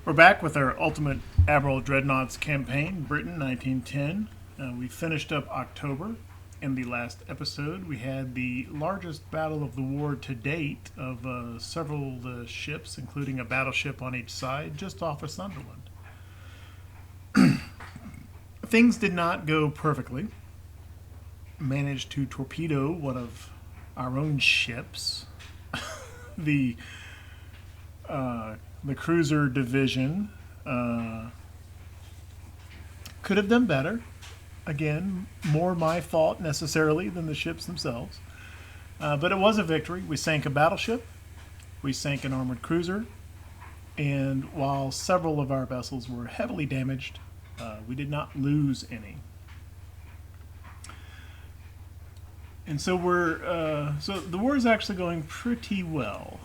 We're back with our ultimate Admiral Dreadnoughts campaign, Britain 1910. We finished up October. In the last episode, we had the largest battle of the war to date of several ships, including a battleship on each side, just off of Sunderland. Things did not go perfectly. Managed to torpedo one of our own ships, the cruiser division. Could have done better. Again, more my fault necessarily than the ships themselves. But it was a victory. We sank a battleship. We sank an armored cruiser. And while several of our vessels were heavily damaged, we did not lose any. And so so the war is actually going pretty well.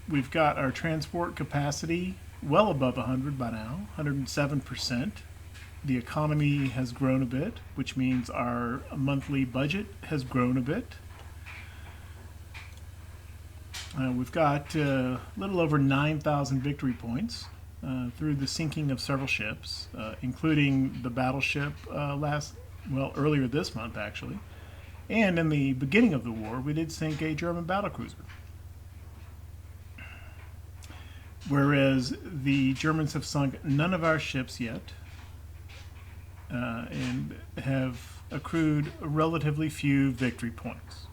We've got our transport capacity well above 100 by now, 107%. The economy has grown a bit, which means our monthly budget has grown a bit. We've got a little over 9,000 victory points through the sinking of several ships, including the battleship earlier this month actually. And in the beginning of the war, we did sink a German battlecruiser. Whereas the Germans have sunk none of our ships yet and have accrued relatively few victory points.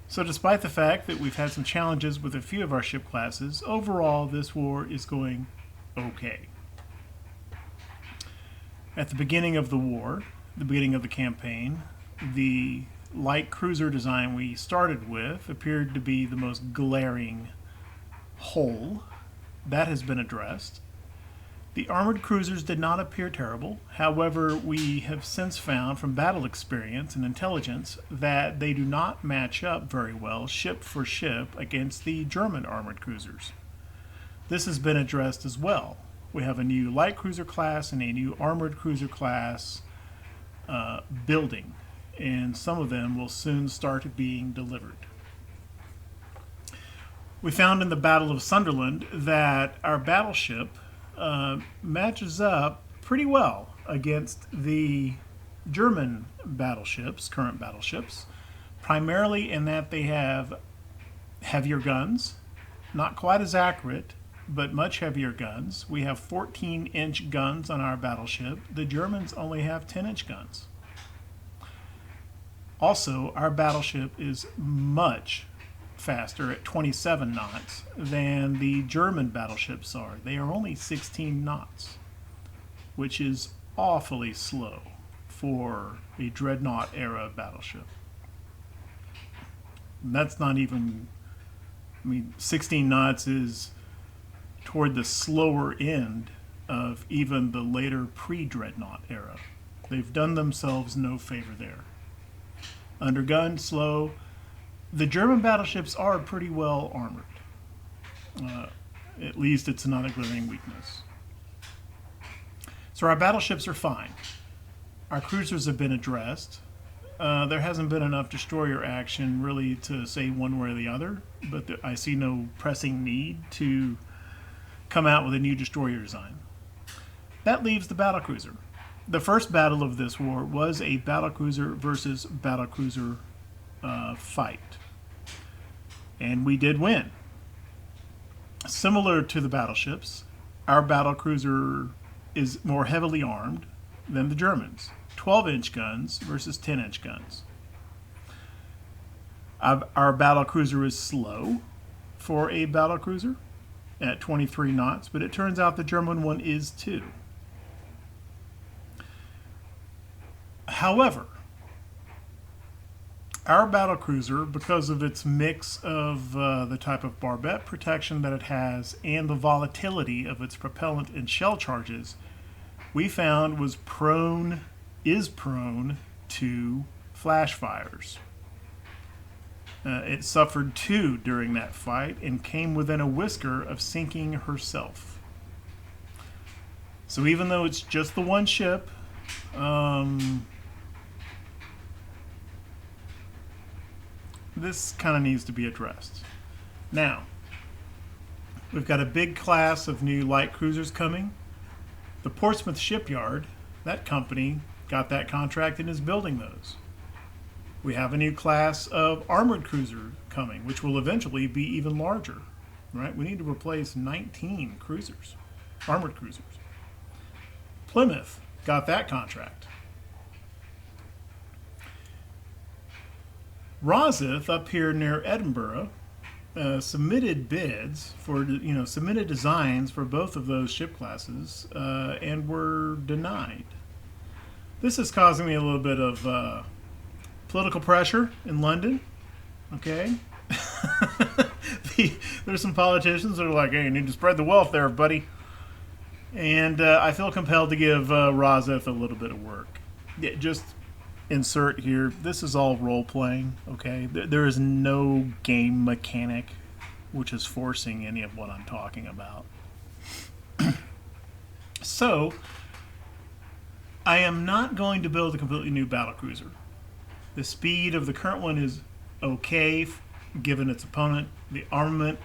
So despite the fact that we've had some challenges with a few of our ship classes, overall this war is going okay. At the beginning of the war, the beginning of the campaign, the light cruiser design we started with appeared to be the most glaring hole. That has been addressed. The armored cruisers did not appear terrible. However, we have since found from battle experience and intelligence that they do not match up very well ship for ship against the German armored cruisers. This has been addressed as well. We have a new light cruiser class and a new armored cruiser class building, and some of them will soon start being delivered. We found in the Battle of Sunderland that our battleship matches up pretty well against the German battleships, current battleships, primarily in that they have heavier guns, not quite as accurate, but much heavier guns. We have 14-inch guns on our battleship. The Germans only have 10-inch guns. Also, our battleship is much faster at 27 knots than the German battleships are. They are only 16 knots, which is awfully slow for a Dreadnought era battleship. That's not even, 16 knots is toward the slower end of even the later pre-Dreadnought era. They've done themselves no favor there. Undergunned, slow. The German battleships are pretty well armored. At least it's not a glaring weakness. So our battleships are fine. Our cruisers have been addressed. There hasn't been enough destroyer action really to say one way or the other, but I see no pressing need to come out with a new destroyer design. That leaves the battlecruiser. The first battle of this war was a battlecruiser versus battlecruiser fight. And we did win. Similar to the battleships, our battlecruiser is more heavily armed than the Germans. 12-inch guns versus 10-inch guns. Our battlecruiser is slow for a battlecruiser at 23 knots, but it turns out the German one is too. However, our battlecruiser, because of its mix of the type of barbette protection that it has and the volatility of its propellant and shell charges, we found is prone to flash fires. It suffered 2 during that fight and came within a whisker of sinking herself. So even though it's just the one ship, this kind of needs to be addressed. Now, We've got a big class of new light cruisers coming. The Portsmouth Shipyard, that company, got that contract and is building those. We have a new class of armored cruiser coming, which will eventually be even larger. Right? We need to replace 19 cruisers, armored cruisers. Plymouth got that contract. Rosyth up here near Edinburgh submitted bids for, submitted designs for both of those ship classes and were denied. This is causing me a little bit of political pressure in London. Okay. There's some politicians that are like, hey, you need to spread the wealth there, buddy. And I feel compelled to give Rosyth a little bit of work. Yeah, just insert here, this is all role-playing, okay? There is no game mechanic which is forcing any of what I'm talking about. So, I am not going to build a completely new battlecruiser. The speed of the current one is okay, given its opponent. The armament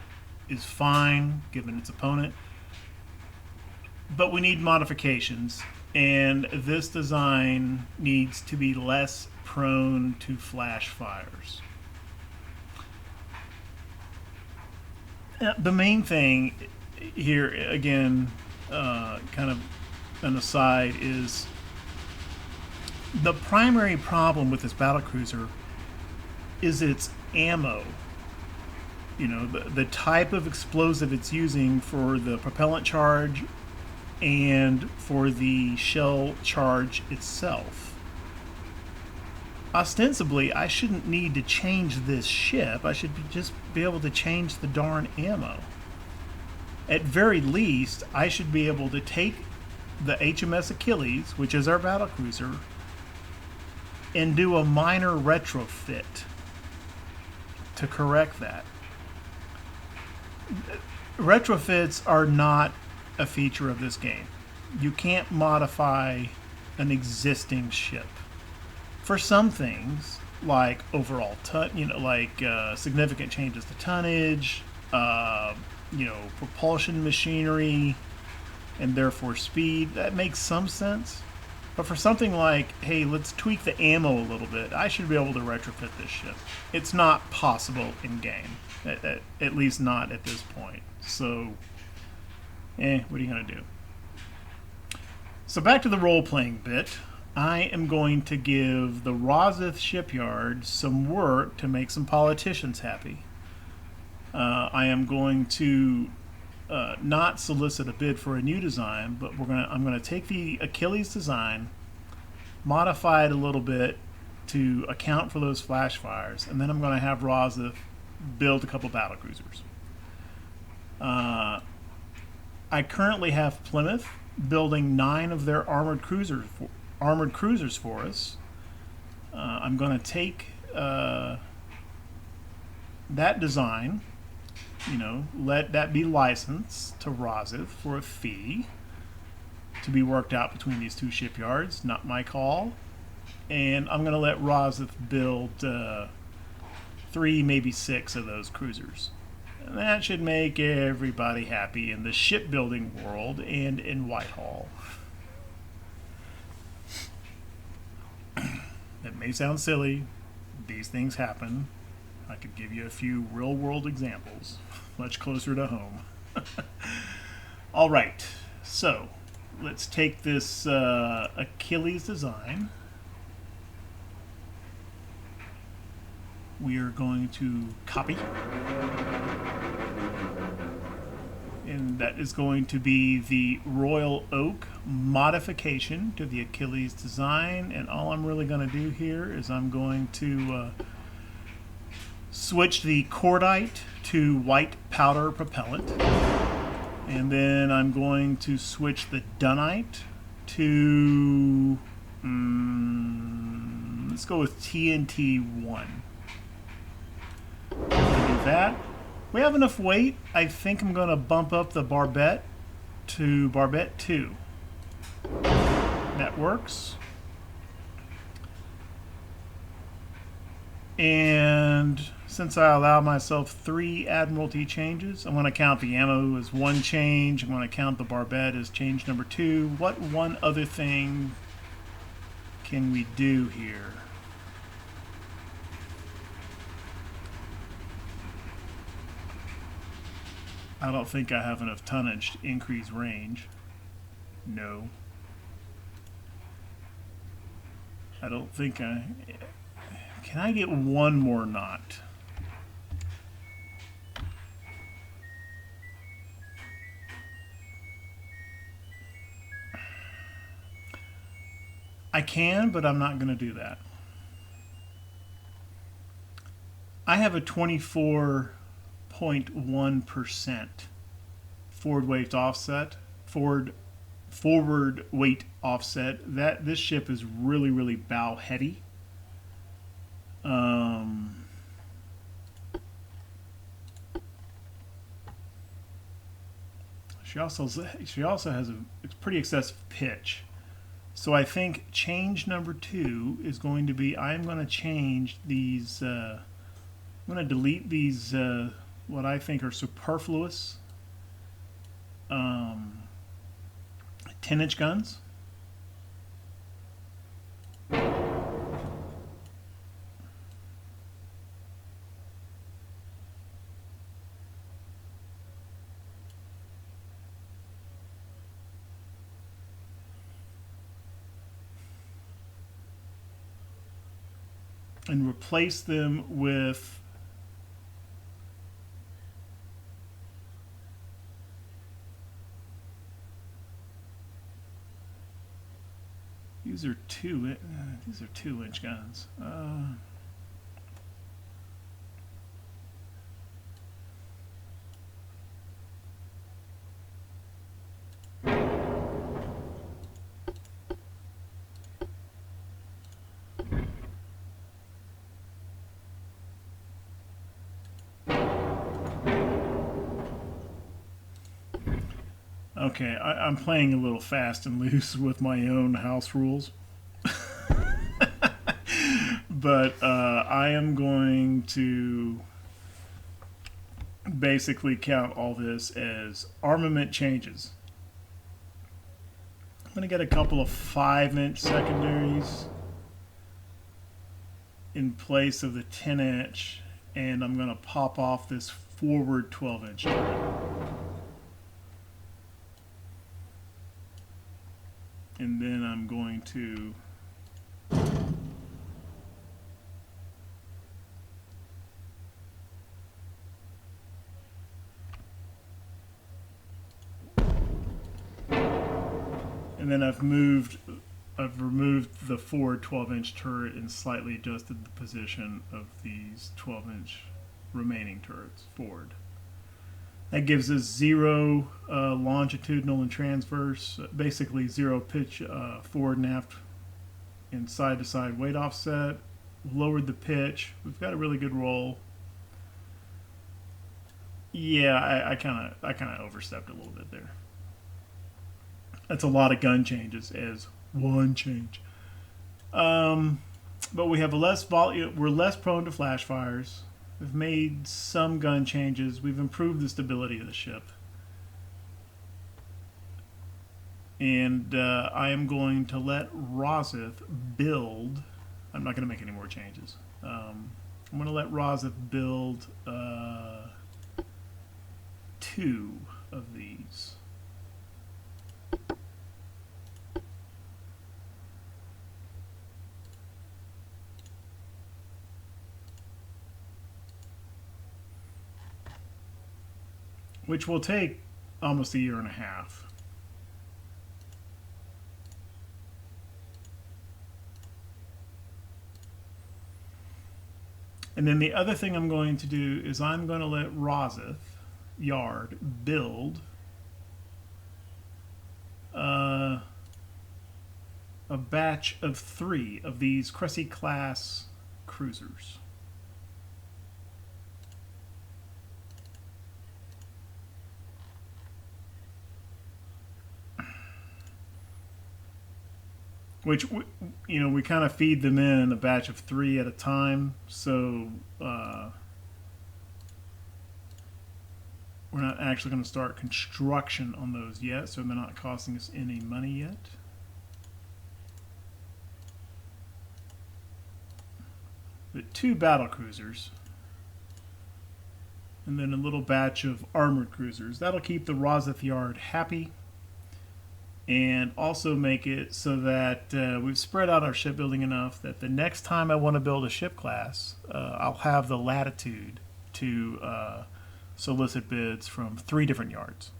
is fine, given its opponent. But we need modifications, and this design needs to be less prone to flash fires. The main thing here, again, kind of an aside, is the primary problem with this battlecruiser is its ammo. You know, the type of explosive it's using for the propellant charge and for the shell charge itself. Ostensibly, I shouldn't need to change this ship. I should just be able to change the darn ammo. At very least, I should be able to take the HMS Achilles, which is our battlecruiser, and do a minor retrofit to correct that. Retrofits are not a feature of this game. You can't modify an existing ship. For some things, like overall significant changes to tonnage, propulsion machinery, and therefore speed, that makes some sense. But for something like, hey, let's tweak the ammo a little bit, I should be able to retrofit this ship. It's not possible in game, at least not at this point. So, what are you going to do? So back to the role-playing bit. I am going to give the Rosyth shipyard some work to make some politicians happy. I am going to not solicit a bid for a new design, but I'm going to take the Achilles design, modify it a little bit to account for those flash fires, and then I'm going to have Rosyth build a couple battle cruisers. I currently have Plymouth building 9 of their armored cruisers for us. I'm going to take that design, let that be licensed to Rosyth for a fee to be worked out between these two shipyards, not my call. And I'm going to let Rosyth build 3, maybe 6 of those cruisers. And that should make everybody happy in the shipbuilding world and in Whitehall. It may sound silly. These things happen. I could give you a few real-world examples, much closer to home. All right, so let's take this Achilles design. We are going to copy. And that is going to be the Royal Oak modification to the Achilles design. And all I'm really going to do here is I'm going to switch the cordite to white powder propellant. And then I'm going to switch the dunite to, let's go with TNT1. Do that. We have enough weight. I think I'm going to bump up the barbette to barbette 2. That works. And Since I allow myself 3 Admiralty changes, I'm going to count the ammo as 1 change. I'm going to count the barbette as change number 2. What one other thing can we do here? I don't think I have enough tonnage to increase range. No. I don't think I... Can I get one more knot? I can, but I'm not going to do that. I have a 24.1% forward weight offset. Forward weight offset. This ship is really bow heavy. She also has a pretty excessive pitch. So I think change number 2 is going to be, I'm going to change these, I'm going to delete these, what I think are superfluous 10-inch guns. And replace them with these are 2-inch guns. Okay, I'm playing a little fast and loose with my own house rules. But I am going to basically count all this as armament changes. I'm going to get a couple of 5-inch secondaries in place of the 10-inch, and I'm going to pop off this forward 12-inch turret. And then I'm going to I've removed the forward 12-inch turret and slightly adjusted the position of these 12-inch remaining turrets forward. That gives us 0 longitudinal and transverse, basically 0 pitch forward and aft and side-to-side weight offset. Lowered the pitch. We've got a really good roll. Yeah, I kind of overstepped a little bit there. That's a lot of gun changes as one change. But we have we're less prone to flash fires. We've made some gun changes. We've improved the stability of the ship. And I am going to let Rozeth build. I'm not going to make any more changes. I'm going to let Rozeth build 2 of these. Which will take almost a year and a half. And then the other thing I'm going to do is I'm going to let Rozeth Yard build a batch of 3 of these Cressy class cruisers. Which, you know, we kind of feed them in a batch of 3 at a time. So We're not actually going to start construction on those yet, so they're not costing us any money yet. But 2 battle cruisers, and then a little batch of armored cruisers. That'll keep the Rosyth Yard happy, and also make it so that we've spread out our shipbuilding enough that the next time I want to build a ship class, I'll have the latitude to solicit bids from 3 different yards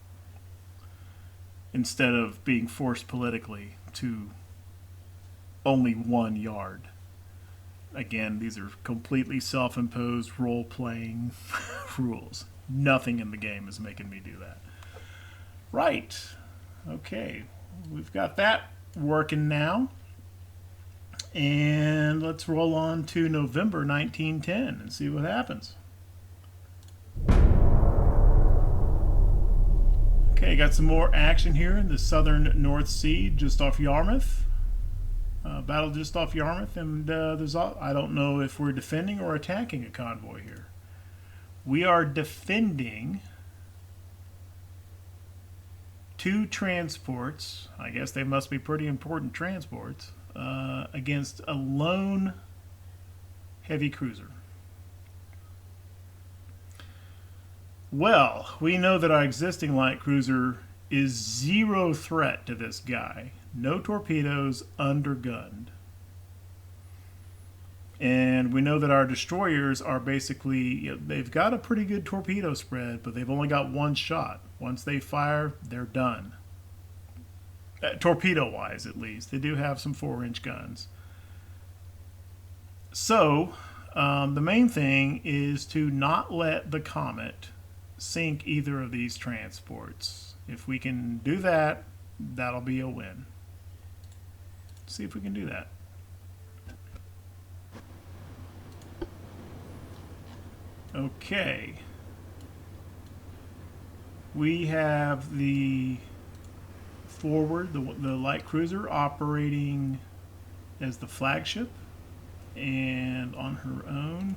instead of being forced politically to only 1 yard. Again, these are completely self-imposed role-playing rules. Nothing in the game is making me do that. Right. Okay. We've got that working now. And let's roll on to November 1910 and see what happens. Okay, got some more action here in the southern North Sea, just off Yarmouth. Battle just off Yarmouth, and I don't know if we're defending or attacking a convoy here. We are defending 2 transports. I guess they must be pretty important transports against a lone heavy cruiser. Well, we know that our existing light cruiser is 0 threat to this guy. No torpedoes, undergunned. And we know that our destroyers are basically, they've got a pretty good torpedo spread, but they've only got 1 shot. Once they fire, they're done. Torpedo-wise, at least. They do have some 4-inch guns. So, the main thing is to not let the Comet sink either of these transports. If we can do that, that'll be a win. See if we can do that. Okay. We have the Forward, the light cruiser, operating as the flagship and on her own.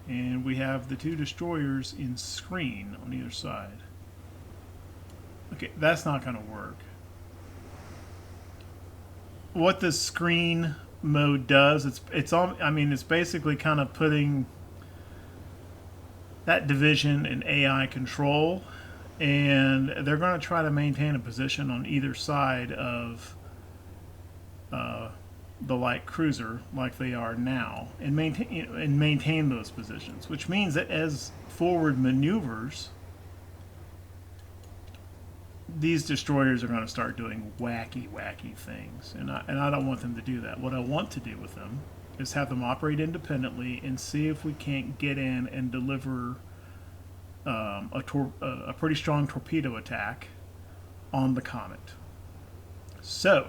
And we have the 2 destroyers in screen on either side. Okay, that's not going to work. What the screen mode does, it's basically kind of putting that division in AI control, and they're going to try to maintain a position on either side of the light cruiser like they are now, and maintain those positions, which means that as forward maneuvers, these destroyers are going to start doing wacky things, and I don't want them to do that. What I want to do with them is have them operate independently and see if we can't get in and deliver a pretty strong torpedo attack on the Comet. So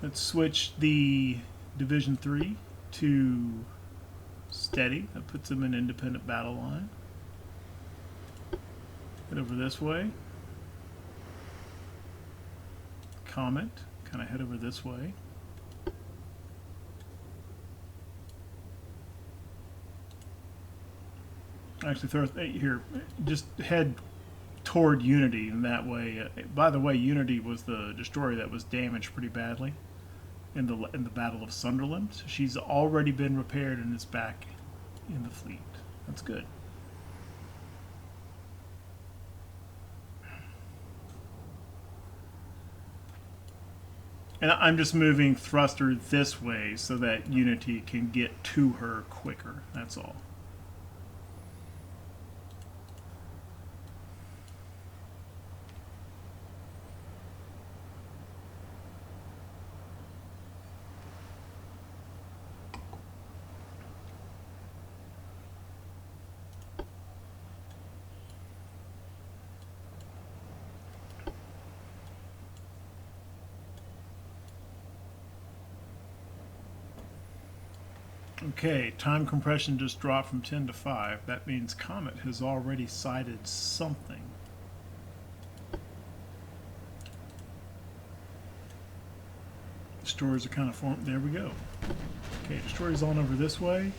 let's switch the Division 3 to steady. That puts them in independent battle line. Head over this way. Comet, kind of head over this way. Actually, throw here. Just head toward Unity, and that way. By the way, Unity was the destroyer that was damaged pretty badly in the Battle of Sunderland. So she's already been repaired and is back in the fleet. That's good. And I'm just moving thruster this way so that Unity can get to her quicker. That's all. Okay, time compression just dropped from 10 to 5. That means Comet has already sighted something. Destroyers are kind of formed. There we go. Okay, destroyers on over this way.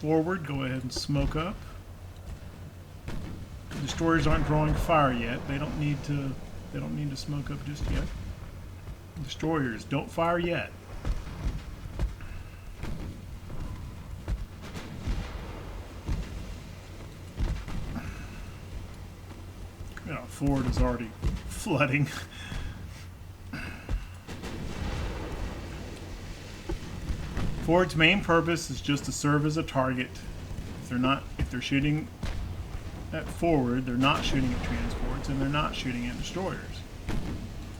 forward, go ahead and smoke up. Destroyers aren't drawing fire yet. They don't need to smoke up just yet. Destroyers, don't fire yet. You know, forward is already flooding. Forward's main purpose is just to serve as a target. If they're shooting at forward, they're not shooting at transports, and they're not shooting at destroyers.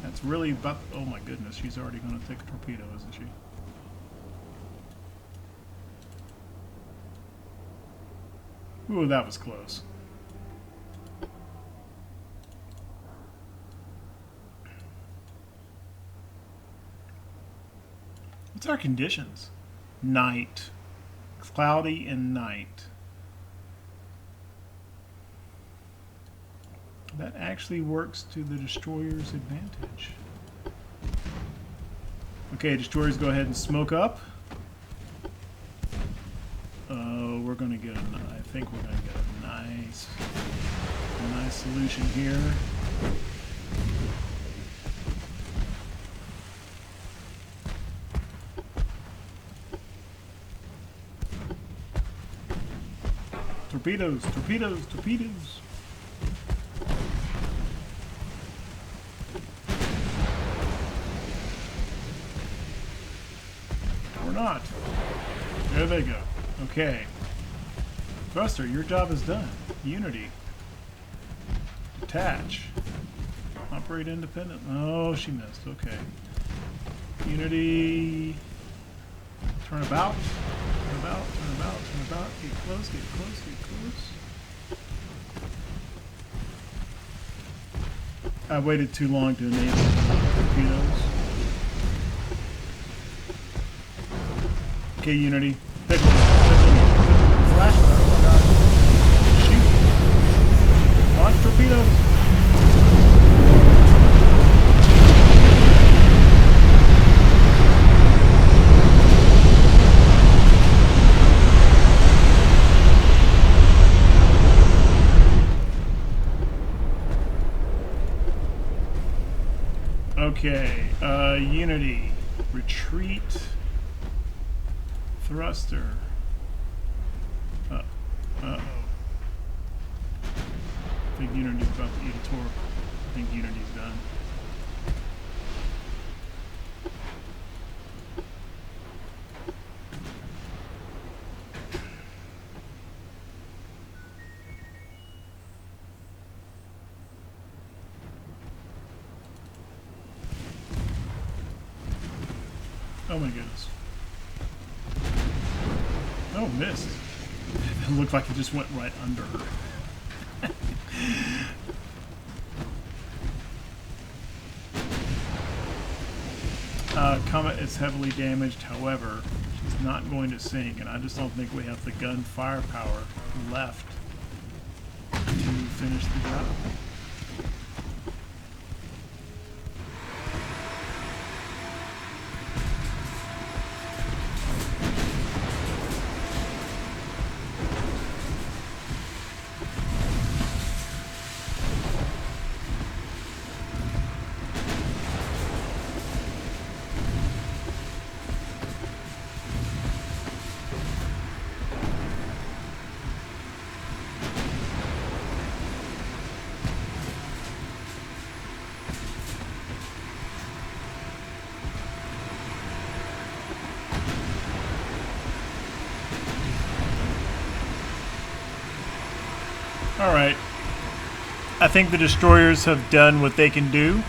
That's really about... Oh my goodness, she's already going to take a torpedo, isn't she? Ooh, that was close. What's our conditions? Night. Cloudy and night. That actually works to the destroyer's advantage. Okay, destroyers, go ahead and smoke up. We're going to get I think we're going to get a nice solution here. Torpedoes, torpedoes, torpedoes. Or not. There they go. Okay. Thruster, your job is done. Unity. Detach. Operate independent. Oh, she missed. Okay. Unity. Turn about. Turn about, turn about, turn about. Get close, get close, get close. I waited too long to enable torpedoes. Okay, Unity. Pick one. Flash. Oh my god. Shoot. Launch torpedoes. Okay, Unity, retreat, thruster. Uh-oh. I think Unity's about to eat a torp. I think Unity's done. Oh my goodness. Oh, missed. It looked like it just went right under her. Comet is heavily damaged, however, she's not going to sink, and I just don't think we have the gun firepower left to finish the job. Alright. I think the destroyers have done what they can do.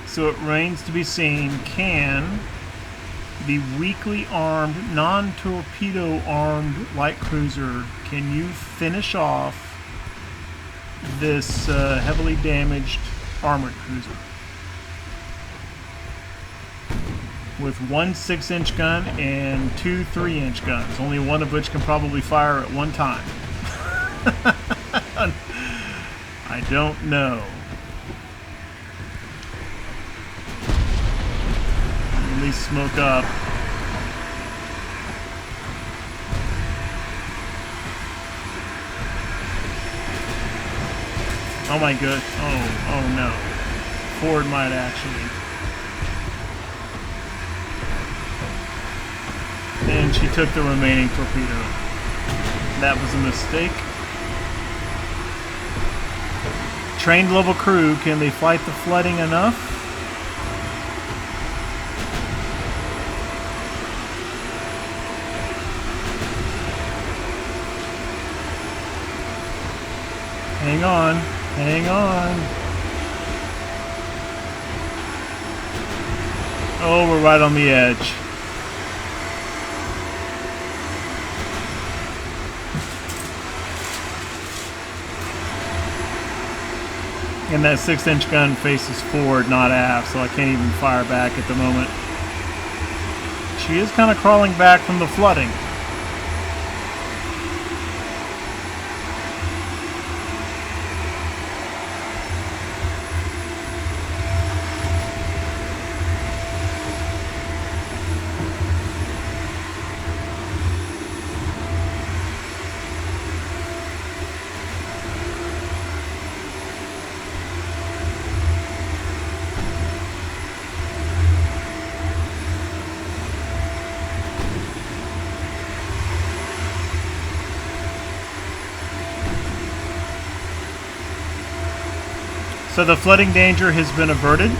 So it remains to be seen, can the weakly armed, non-torpedo armed light cruiser, can you finish off this heavily damaged armored cruiser? With one 6-inch gun and two 3-inch guns, only one of which can probably fire at one time. I don't know. At least smoke up. Oh my god. Oh no. Ford might actually. And she took the remaining torpedo. That was a mistake. Trained level crew, can they fight the flooding enough? Hang on, hang on. Oh, we're right on the edge. And that 6-inch gun faces forward, not aft, so I can't even fire back at the moment. She is kind of crawling back from the flooding. So the flooding danger has been averted.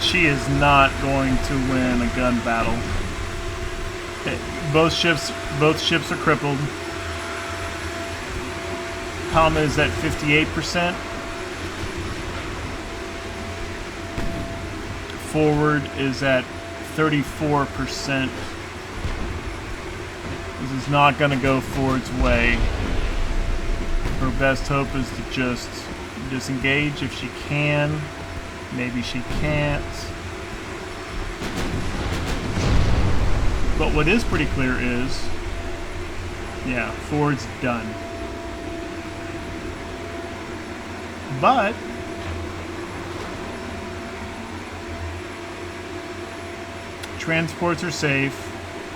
She is not going to win a gun battle. Both ships are crippled. Palma is at 58%. Forward is at 34%. This is not going to go Ford's way. Her best hope is to just disengage if she can. Maybe she can't. But what is pretty clear is, yeah, Ford's done. But transports are safe,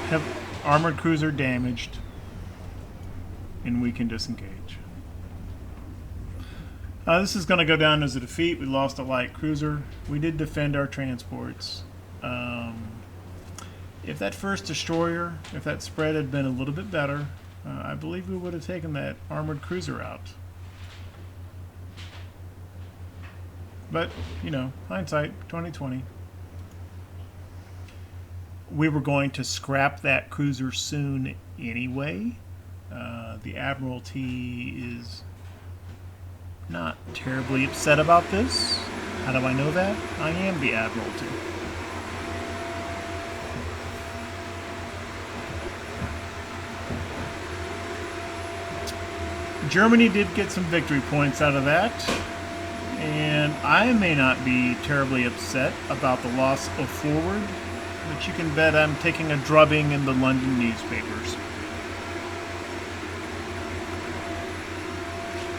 have armored cruiser damaged, and we can disengage. This is going to go down as a defeat. We lost a light cruiser. We did defend our transports. If that first destroyer, if that spread had been a little bit better, I believe we would have taken that armored cruiser out. But, you know, hindsight, 2020. We were going to scrap that cruiser soon anyway. The Admiralty is not terribly upset about this. How do I know that? I am the Admiralty. Germany did get some victory points out of that, and I may not be terribly upset about the loss of Forward, but you can bet I'm taking a drubbing in the London newspapers.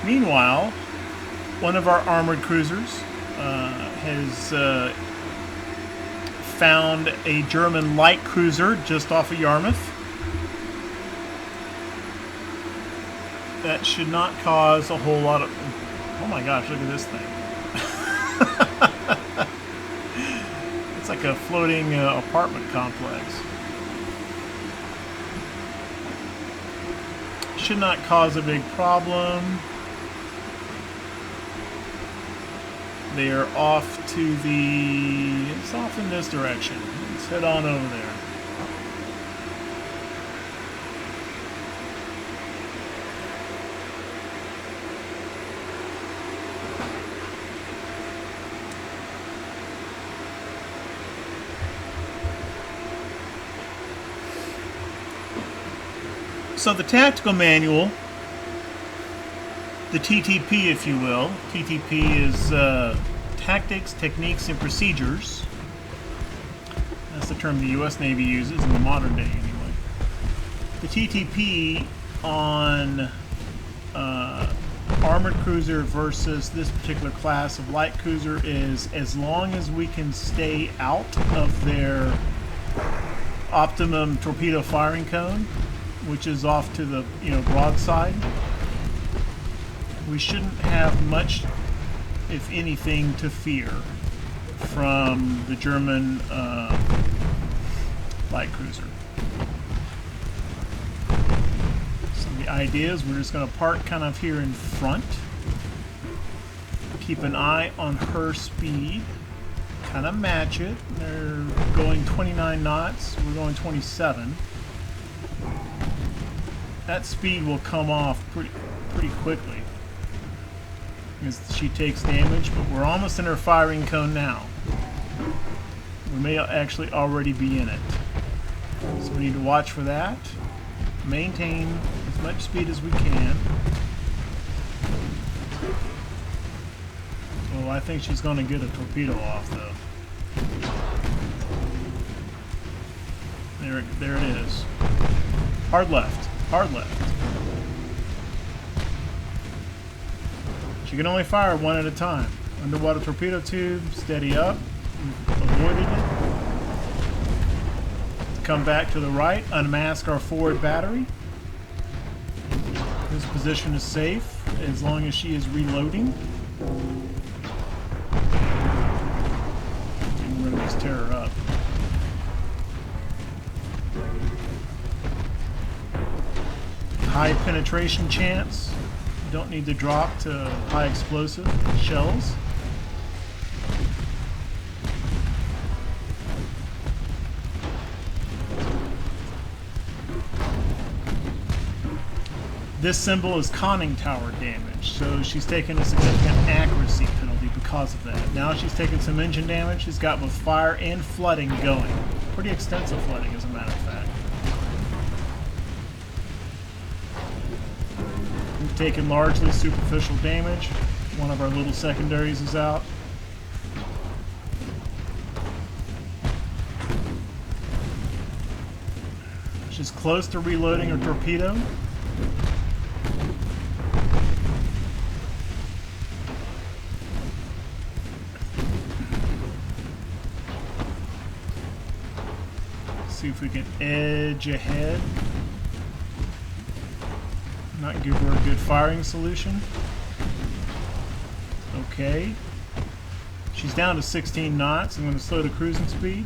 Meanwhile, one of our armored cruisers has found a German light cruiser just off of Yarmouth. That should not cause a whole lot of... Oh my gosh, look at this thing. It's like a floating apartment complex. Should not cause a big problem. They are off to the... It's off in this direction. Let's head on over there. So the tactical manual, the TTP if you will, TTP is Tactics, Techniques, and Procedures. That's the term the U.S. Navy uses in the modern day anyway. The TTP on armored cruiser versus this particular class of light cruiser is as long as we can stay out of their optimum torpedo firing cone, which is off to the broadside, we shouldn't have much, if anything, to fear from the German light cruiser. So the idea is we're just going to park kind of here in front, keep an eye on her speed, kind of match it. They're going 29 knots, we're going 27. That speed will come off pretty quickly because she takes damage, but we're almost in her firing cone now. We may actually already be in it. So we need to watch for that. Maintain as much speed as we can. Oh, I think she's going to get a torpedo off though. There it is. Hard left. Hard left. She can only fire one at a time. Underwater torpedo tube, steady up. Avoided it. Come back to the right, unmask our forward battery. This position is safe as long as she is reloading. And we're going to just tear her up. High penetration chance. You don't need to drop to high explosive shells. This symbol is conning tower damage, so she's taken a significant accuracy penalty because of that. Now she's taken some engine damage. She's got both fire and flooding going. Pretty extensive flooding, as a matter of fact. We've taken largely superficial damage. One of our little secondaries is out. She's close to reloading her torpedo. See if we can edge ahead. Not give her a good firing solution. Okay. She's down to 16 knots. I'm going to slow to cruising speed.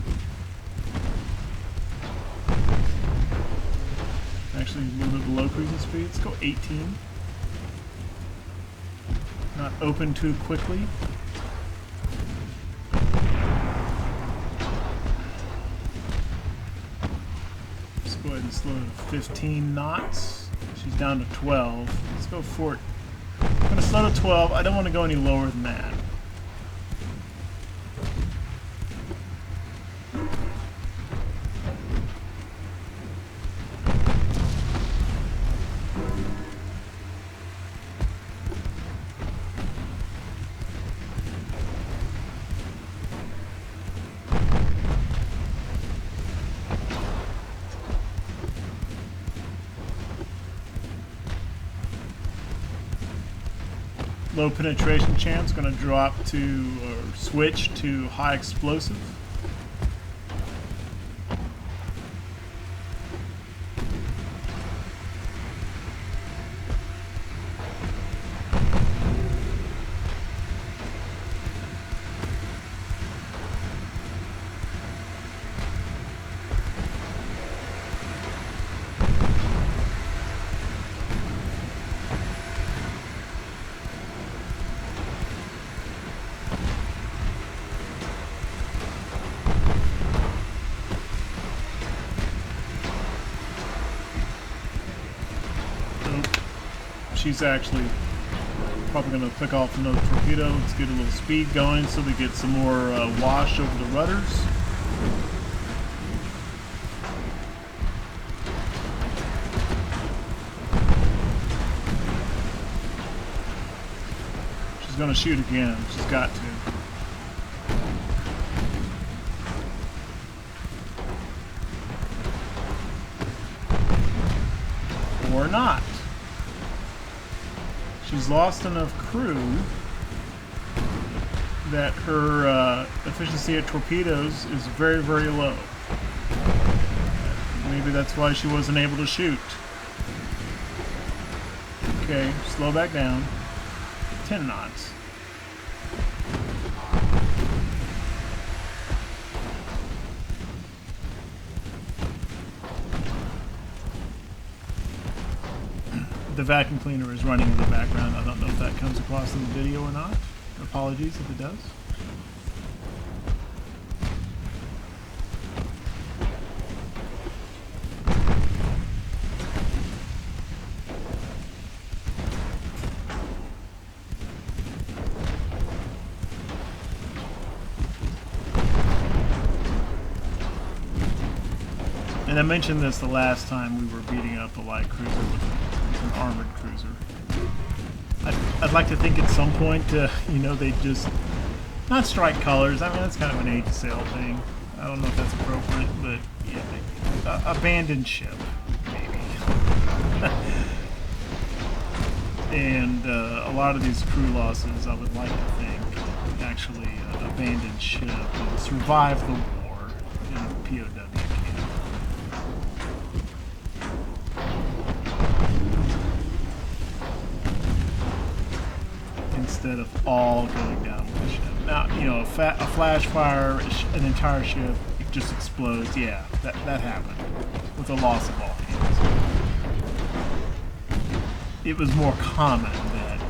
Actually, a little bit below cruising speed. Let's go 18. Not open too quickly. Go ahead and slow to 15 knots. She's down to 12. Let's go for it. I'm going to slow to 12. I don't want to go any lower than that. Low penetration chance, going to drop to, or switch to high explosive. She's actually probably going to pick off another torpedo. Let's get a little speed going so we get some more wash over the rudders. She's gonna shoot again. She's got to. Or not. She's lost enough crew that her efficiency at torpedoes is very, very low. Maybe that's why she wasn't able to shoot. Okay, slow back down. 10 knots. The vacuum cleaner is running in the background. I don't know if that comes across in the video or not. Apologies if it does. And I mentioned this the last time we were beating up the light cruiser with an armored cruiser. I'd like to think at some point, you know, they just not strike colors. I mean, that's kind of an age sail thing. I don't know if that's appropriate, but yeah, abandoned ship, maybe. And a lot of these crew losses, I would like to think, actually abandoned ship will survive the war in a POW camp. Instead of all going down with the ship. Now, you know, a flash fire, an entire ship just explodes. Yeah, that happened with the loss of all hands. It was more common that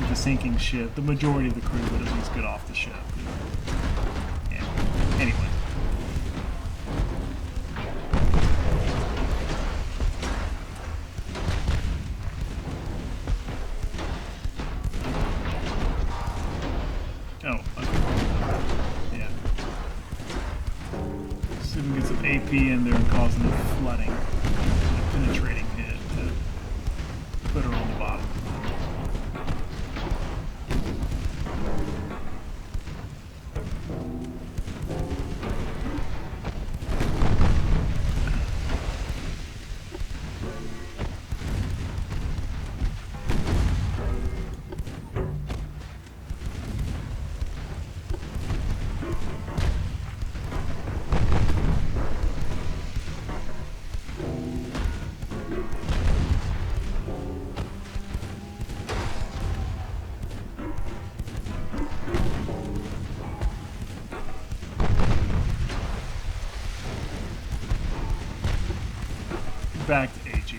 with a sinking ship, the majority of the crew would at least get off the ship. Yeah. Anyway. AP in there and causing a flooding, a penetrating hit to put her on the bottom. Back to AG.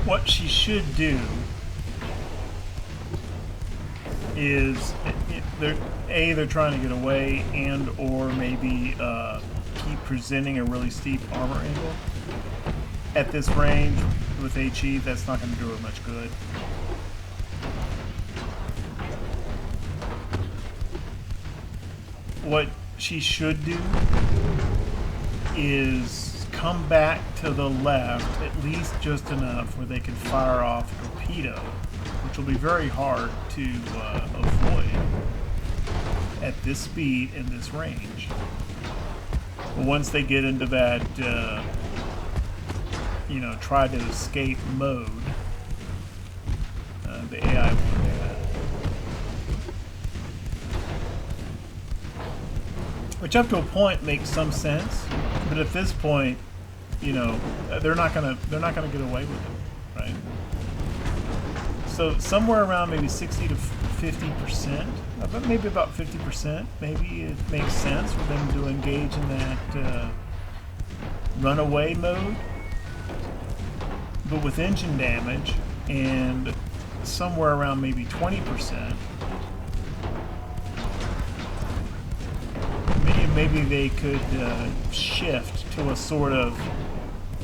What she should do is they're trying to get away and or maybe keep presenting a really steep armor angle. At this range with HE, that's not going to do her much good. What she should do is come back to the left at least just enough where they can fire off a torpedo, which will be very hard to avoid at this speed and this range. But once they get into that, you know, try to escape mode, the AI will do that. Which up to a point makes some sense, but at this point, you know, they're not gonna get away with it, right? So somewhere around maybe 60 to 50%, but maybe about 50%, maybe it makes sense for them to engage in that runaway mode but with engine damage and somewhere around maybe 20%, maybe they could shift to a sort of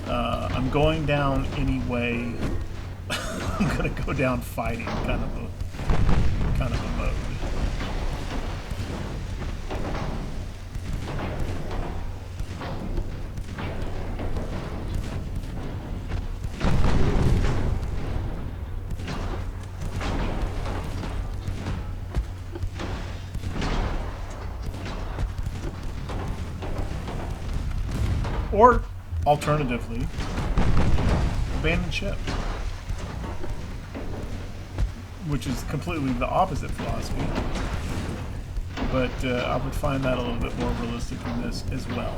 I'm going down anyway. I'm gonna go down fighting kind of a mode. Or, alternatively, abandon ship. Which is completely the opposite philosophy. But I would find that a little bit more realistic than this as well.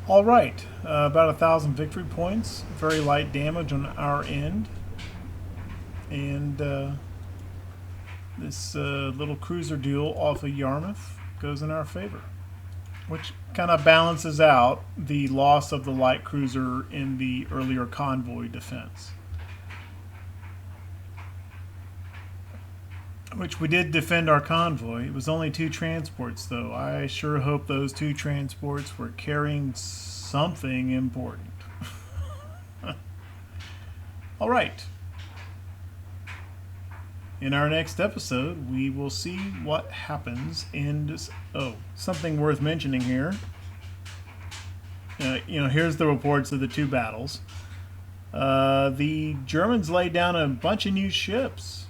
All right, about 1,000 victory points, very light damage on our end, and this little cruiser duel off of Yarmouth goes in our favor, which kind of balances out the loss of the light cruiser in the earlier convoy defense. Which we did defend our convoy. It was only 2 transports, though. I sure hope those 2 transports were carrying something important. All right. In our next episode, we will see what happens in this. Oh, something worth mentioning here. Here's the reports of the 2 battles. The Germans laid down a bunch of new ships.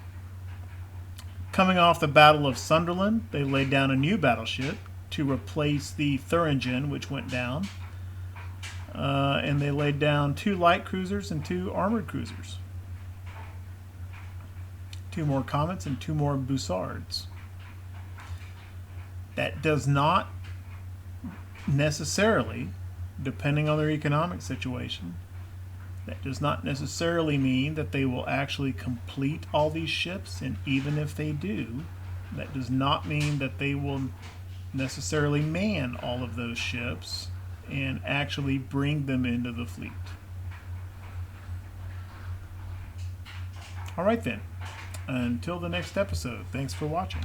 Coming off the Battle of Sunderland, they laid down a new battleship to replace the Thuringen, which went down. And they laid down 2 light cruisers and 2 armored cruisers. 2 more Comets and 2 more Bussards. That does not necessarily, depending on their economic situation, that does not necessarily mean that they will actually complete all these ships, and even if they do, that does not mean that they will necessarily man all of those ships and actually bring them into the fleet. All right then, until the next episode, thanks for watching.